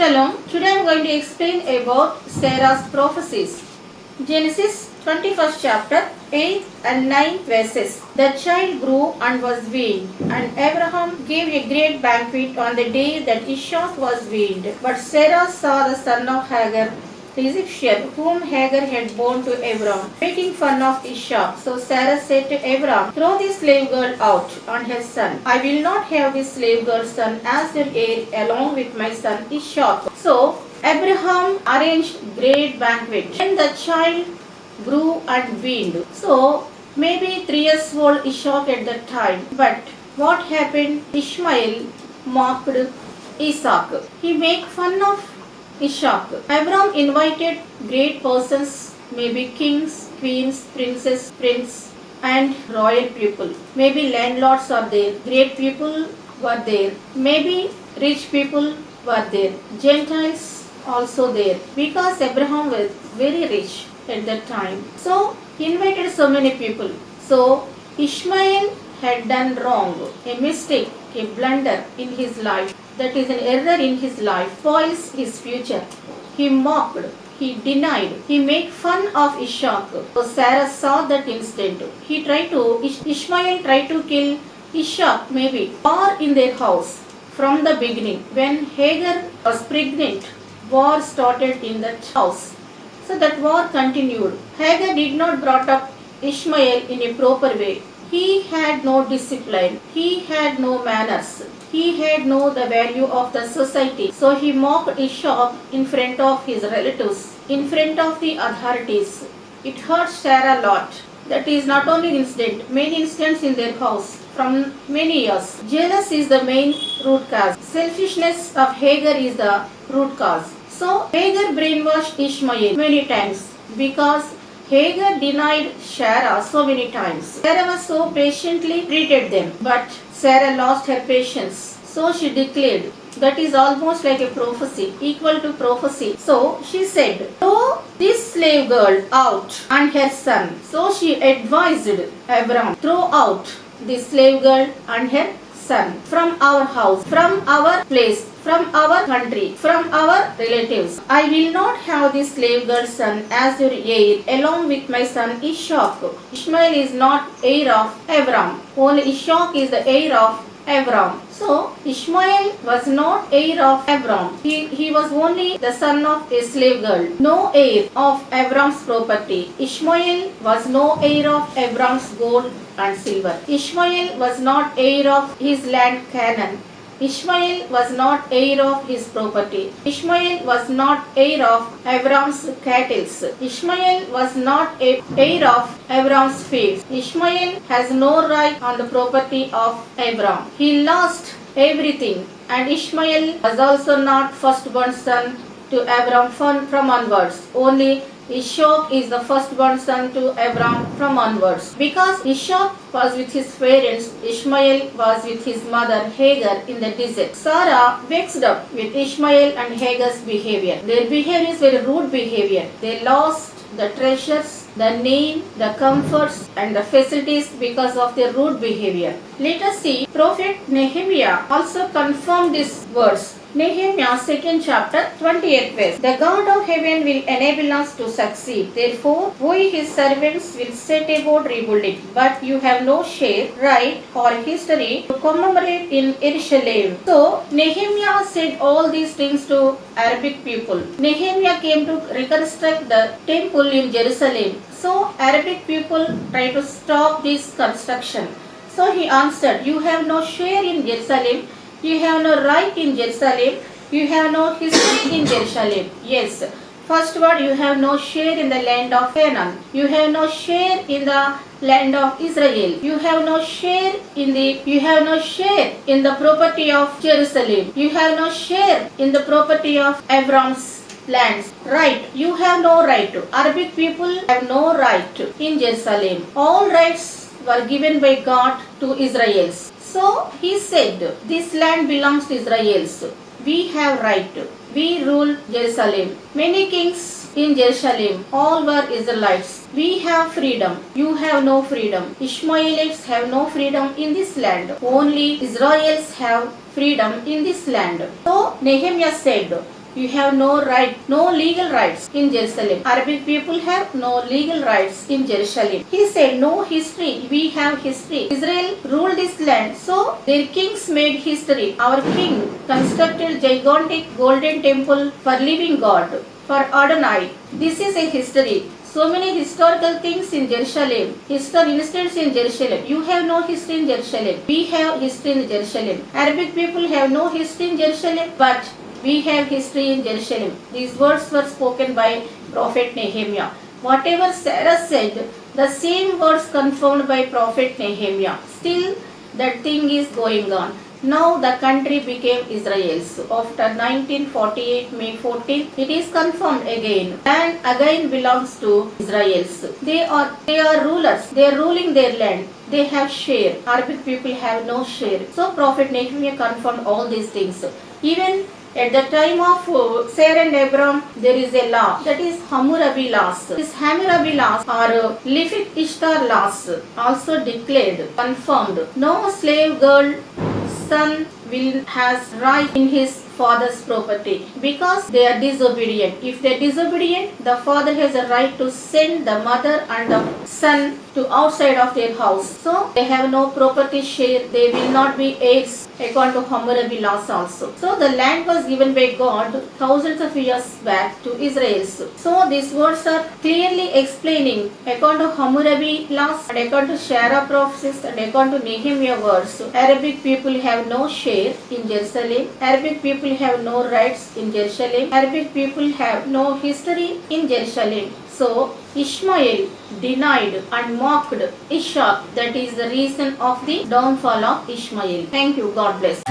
Shalom. Today I am going to explain about Sarah's prophecies. Genesis 21st chapter 8 and 9 verses. The child grew and was weaned, and Abraham gave a great banquet on the day that Ishak was weaned. But Sarah saw the son of Hagar, the Egyptian, whom Hagar had borne to Abraham, making fun of Ishak. So Sarah said to Abraham, "Throw this slave girl out and her son. I will not have this slave girl's son as your heir along with my son Ishak." So Abraham arranged great banquet. When the child grew and weaned. So maybe 3 years old Ishak at that time. But what happened? Ishmael mocked Isaac. He made fun of Ishak. Abraham invited great persons, maybe kings, queens, princes, prince, and royal people. Maybe landlords are there. Great people were there. Maybe rich people were there. Gentiles also there. Because Abraham was very rich at that time. So he invited so many people. So Ishmael had done wrong, a mistake, a blunder in his life. That is an error in his life, spoils his future. He mocked, he denied, he made fun of Ishak. So Sarah saw that instant. Ishmael tried to kill Ishak maybe, or in their house from the beginning. When Hagar was pregnant, war started in that house. So that war continued. Hagar did not brought up Ishmael in a proper way. He had no discipline. He had no manners. He had no the value of the society. So he mocked Ishak in front of his relatives, in front of the authorities. It hurt Sarah a lot. That is not only incident, many incidents in their house from many years. Jealous is the main root cause. Selfishness of Hagar is the root cause. So Hagar brainwashed Ishmael many times because Hagar denied Sarah so many times. Sarah was so patiently treated them, but Sarah lost her patience. So she declared, that is almost like a prophecy, equal to prophecy. So she said, throw this slave girl out and her son. So she advised Abraham, throw out this slave girl and her son from our house, from our place, from our country, from our relatives. I will not have this slave girl's son as your heir along with my son Ishak. Ishmael is not heir of Abraham. Only Ishak is the heir of Abraham. So Ishmael was not heir of Abraham. He was only the son of a slave girl. No heir of Abraham's property. Ishmael was no heir of Abraham's gold and silver. Ishmael was not heir of his land Canaan. Ishmael was not heir of his property. Ishmael was not heir of Abraham's cattle. Ishmael was not heir of Abraham's fields. Ishmael has no right on the property of Abraham. He lost everything, and Ishmael was also not firstborn son to Abraham from onwards. Only Ishak is the firstborn son to Abraham from onwards. Because Ishak was with his parents, Ishmael was with his mother Hagar in the desert. Sarah vexed up with Ishmael and Hagar's behavior. Their behavior is very rude behavior. They lost the treasures, the name, the comforts and the facilities because of their rude behavior. Let us see, Prophet Nehemiah also confirmed these words. Nehemiah 2nd chapter 28th verse. The God of heaven will enable us to succeed. Therefore, we his servants will set about rebuilding. But you have no share, right or history to commemorate in Jerusalem. So, Nehemiah said all these things to Arabic people. Nehemiah came to reconstruct the temple in Jerusalem. So, Arabic people try to stop this construction. So, he answered, you have no share in Jerusalem. You have no right in Jerusalem. You have no history in Jerusalem. Yes. First word, you have no share in the land of Canaan. You have no share in the land of Israel. You have no share in the property of Jerusalem. You have no share in the property of Abraham's lands. Right. You have no right to. Arabic people have no right in Jerusalem. All rights were given by God to Israelites. So he said, this land belongs to Israelites. We have right. We rule Jerusalem. Many kings in Jerusalem, all were Israelites. We have freedom. You have no freedom. Ishmaelites have no freedom in this land. Only Israelites have freedom in this land. So Nehemiah said, You have no right, no legal rights in Jerusalem. Arabic people have no legal rights in Jerusalem. He said, no history. We have history. Israel ruled this land, so their kings made history. Our king constructed gigantic golden temple for living God, for Adonai. This is a history. So many historical things in Jerusalem, historical incidents in Jerusalem. You have no history in Jerusalem. We have history in Jerusalem. Arabic people have no history in Jerusalem, but we have history in Jerusalem. These words were spoken by Prophet Nehemiah. Whatever Sarah said, the same words confirmed by Prophet Nehemiah. Still, that thing is going on. Now the country became Israel's. After 1948, May 14, it is confirmed again. Land again belongs to Israel's. They are rulers. They are ruling their land. They have share. Arabic people have no share. So Prophet Nehemiah confirmed all these things. Even at the time of Sarah and Abram, there is a law, that is Hammurabi laws. These Hammurabi laws are Lifit Ishtar laws, also declared, confirmed. No slave girl son will has right in his father's property because they are disobedient. If they are disobedient, the father has a right to send the mother and the son to outside of their house. So they have no property share. They will not be heirs according to Hammurabi laws also. So the land was given by God thousands of years back to Israel. So these words are clearly explaining according to Hammurabi laws and according to Sarah prophecies and according to Nehemiah words. Arabic people have no share in Jerusalem. Arabic people have no rights in Jerusalem. Arabic people have no history in Jerusalem. So Ishmael denied and mocked Ishaq. That is the reason of the downfall of Ishmael. Thank you. God bless.